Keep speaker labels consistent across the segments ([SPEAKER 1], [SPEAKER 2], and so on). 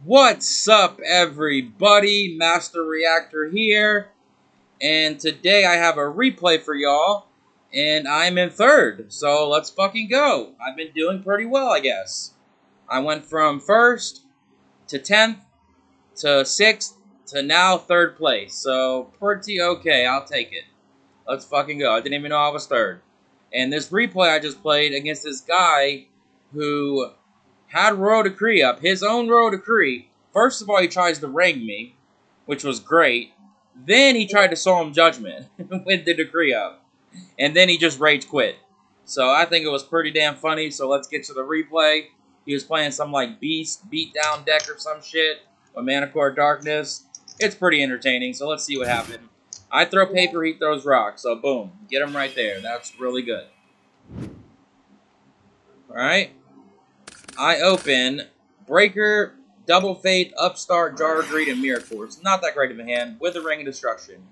[SPEAKER 1] What's up, everybody? Master Reactor here, and today I have a replay for y'all, and I'm in third, so let's fucking go. I've been doing pretty well, I guess. I went from first to 10th to 6th to now third place, so pretty okay. I'll take it. Let's fucking go. I didn't even know I was third. And this replay I just played against this guy who had Royal Decree up, his own Royal Decree. First of all, he tries to ring me, which was great. Then he tried to Solemn Judgment with the Decree up. And then he just rage quit. So I think it was pretty damn funny, so let's get to the replay. He was playing some like Beatdown deck or some shit with Mana Core Darkness. It's pretty entertaining, so let's see what happened. I throw paper, he throws rock, so boom. Get him right there. That's really good. Alright. I open Breaker, Double Fate, Upstart, Jar of Greed, and Mirror Force. Not that great of a hand, with a Ring of Destruction.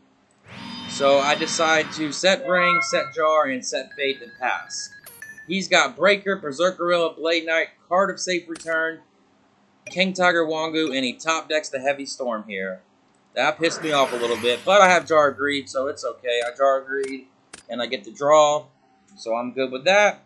[SPEAKER 1] So I decide to set Ring, set Jar, and set Fate, and pass. He's got Breaker, Berserk Gorilla, Blade Knight, Card of Safe Return, King Tiger Wangu, and he top decks the Heavy Storm here. That pissed me off a little bit, but I have Jar of Greed, so it's okay. I Jar of Greed, and I get to draw, so I'm good with that.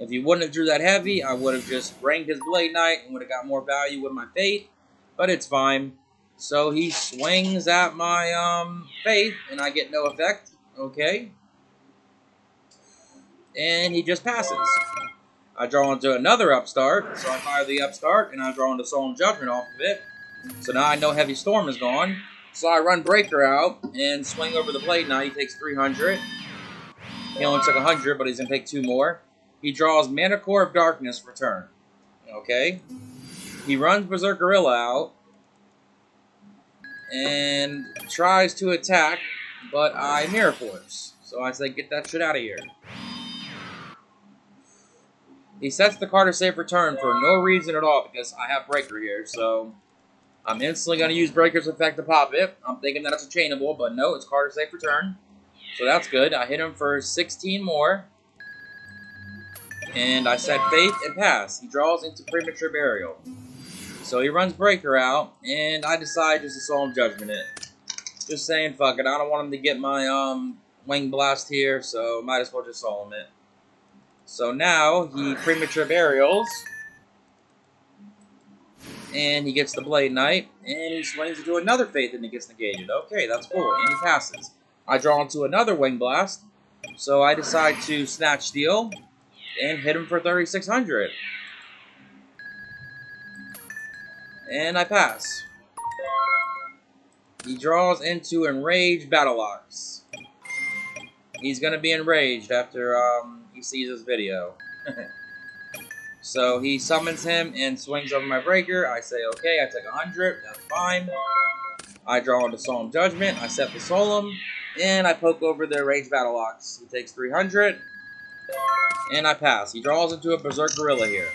[SPEAKER 1] If he wouldn't have drew that heavy, I would have just ranged his Blade Knight and would have got more value with my Fate, but it's fine. So he swings at my Fate, and I get no effect. Okay. And he just passes. I draw into another Upstart, so I fire the Upstart, and I draw into Solemn Judgment off of it. So now I know Heavy Storm is gone. So I run Breaker out and swing over the Blade Knight. He takes 300. He only took 100, but he's going to take 2 more. He draws Mana Core of Darkness for turn. Okay. He runs Berserk Gorilla out. And tries to attack, but I Mirror Force. So I say, get that shit out of here. He sets the card of Safe Return for no reason at all, because I have Breaker here, so I'm instantly going to use Breaker's effect to pop it. I'm thinking that it's a chainable, but no, it's card of Safe Return. So that's good. I hit him for 16 more. And I set Faith and pass. He draws into Premature Burial. So he runs Breaker out, and I decide just to Solemn Judgment it. Just saying, fuck it. I don't want him to get my Wing Blast here, so might as well just Solemn it. So now he Premature Burials. And he gets the Blade Knight, and he swings into another Faith and he gets negated. Okay, that's cool, and he passes. I draw into another Wing Blast, so I decide to Snatch Steal and hit him for 3,600. And I pass. He draws into Enraged Battleox. He's going to be enraged after he sees this video. So he summons him and swings over my Breaker. I say, okay, I take 100. That's fine. I draw into Solemn Judgment. I set the Solemn. And I poke over the Enraged Battleox. He takes 300. And I pass. He draws into a Berserk Gorilla here.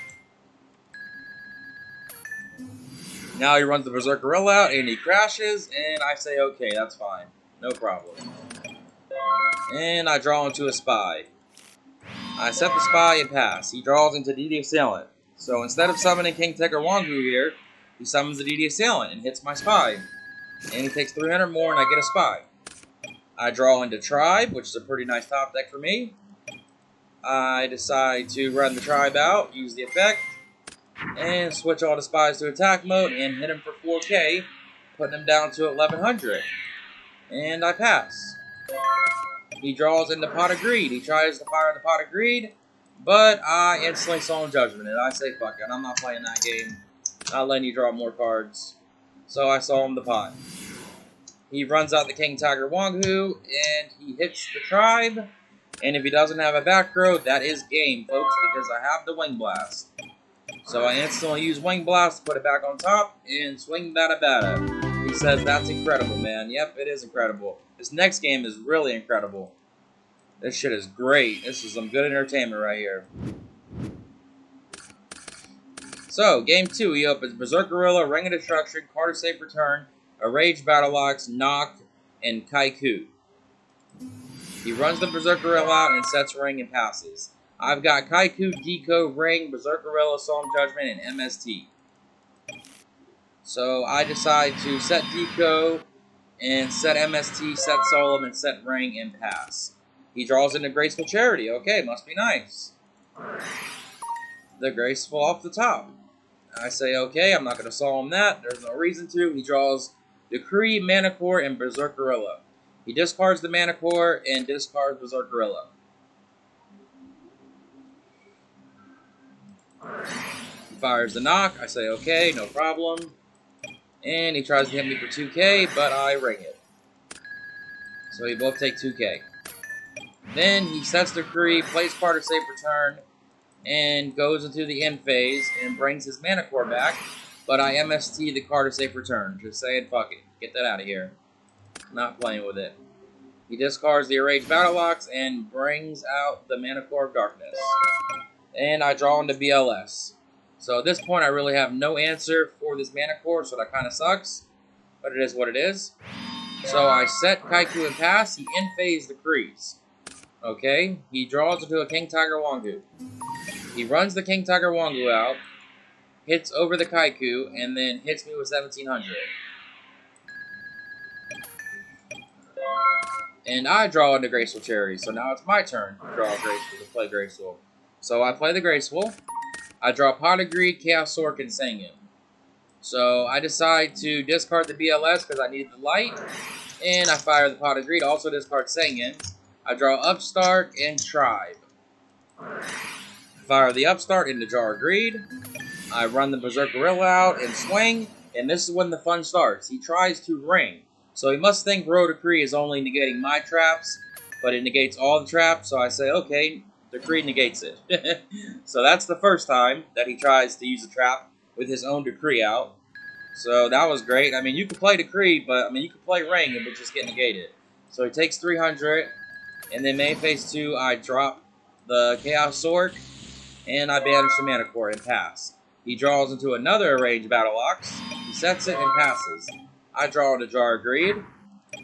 [SPEAKER 1] Now he runs the Berserk Gorilla out and he crashes. And I say, okay, that's fine. No problem. And I draw into a Spy. I set the Spy and pass. He draws into DD Assailant. So instead of summoning King Tiger Wangu here, he summons the DD Assailant and hits my Spy. And he takes 300 more and I get a Spy. I draw into Tribe, which is a pretty nice top deck for me. I decide to run the Tribe out, use the effect, and switch all the Spies to attack mode and hit him for 4k, putting him down to 1100. And I pass. He draws into Pot of Greed. He tries to fire the Pot of Greed, but I instantly Solemn Judgment it. I say, fuck it, I'm not playing that game. Not letting you draw more cards. So I Solemn the Pot. He runs out the King Tiger Wangu, and he hits the Tribe. And if he doesn't have a back row, that is game, folks, because I have the Wing Blast. So I instantly use Wing Blast, put it back on top, and swing bada bada. He says, that's incredible, man. Yep, it is incredible. This next game is really incredible. This shit is great. This is some good entertainment right here. So, game 2, he opens Berserk Gorilla, Ring of Destruction, Card of Safe Return, Enraged Battleox, Knock, and Kaiku. He runs the Berserk Gorilla out and sets Ring and passes. I've got Kaiku, Deco, Ring, Berserk Gorilla, Solemn Judgment, and MST. So I decide to set Deco and set MST, set Solemn, and set Ring and pass. He draws into Graceful Charity. Okay, must be nice. The Graceful off the top. I say, okay, I'm not going to Solemn that. There's no reason to. He draws Decree, Manicore, and Berserkerilla. He discards the Manicore and discards Berserkerilla. He fires the knock. I say, okay, no problem. And he tries to hit me for 2k, but I ring it. So we both take 2k. Then he sets Decree, plays card or save return, and goes into the end phase and brings his Manicore back. But I MST the card or save return. Just saying, fuck it. Get that out of here. Not playing with it. He discards the Enraged Battle Locks and brings out the Manicore of Darkness. And I draw into BLS. So at this point, I really have no answer for this Manicore, so that kind of sucks. But it is what it is. So I set Kaiku and pass. He in-phase Decrees. Okay, he draws into a King Tiger Wangu. He runs the King Tiger Wangu out, hits over the Kaiku, and then hits me with 1700. And I draw into Graceful Charity, so now it's my turn to draw Graceful, to play Graceful. So I play the Graceful. I draw Pot of Greed, Chaos Sork, and Sanguine. So I decide to discard the BLS because I needed the light. And I fire the Pot of Greed, also discard Sanguine. I draw Upstart and Tribe. Fire the Upstart into Jar of Greed. I run the Berserkerilla out and swing. And this is when the fun starts. He tries to ring. So he must think Row Decree is only negating my traps, but it negates all the traps. So I say, okay, Decree negates it. So that's the first time that he tries to use a trap with his own Decree out. So that was great. I mean, you could play Decree, but I mean, you could play Ring and it would just get negated. So he takes 300, and then main phase 2, I drop the Chaos Sork, and I banish the Manicore and pass. He draws into another Enraged Battle Locks. He sets it and passes. I draw into Jar of Greed.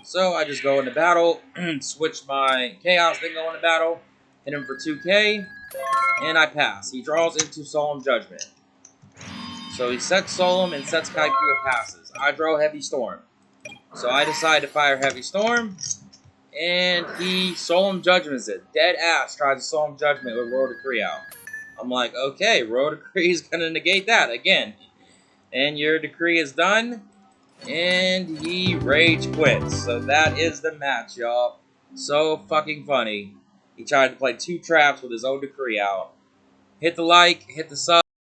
[SPEAKER 1] So I just go into battle, switch my Chaos, then go into battle, hit him for 2k, and I pass. He draws into Solemn Judgment. So he sets Solemn and sets Kaiku and passes. I draw Heavy Storm. So I decide to fire Heavy Storm, and he Solemn Judgments it. Dead ass tries to Solemn Judgment with Row Decree out. I'm like, okay, Row Decree is going to negate that again. And your Decree is done. And he rage quits. So that is the match, y'all. So fucking funny. He tried to play 2 traps with his own Decree out. Hit the like, hit the sub.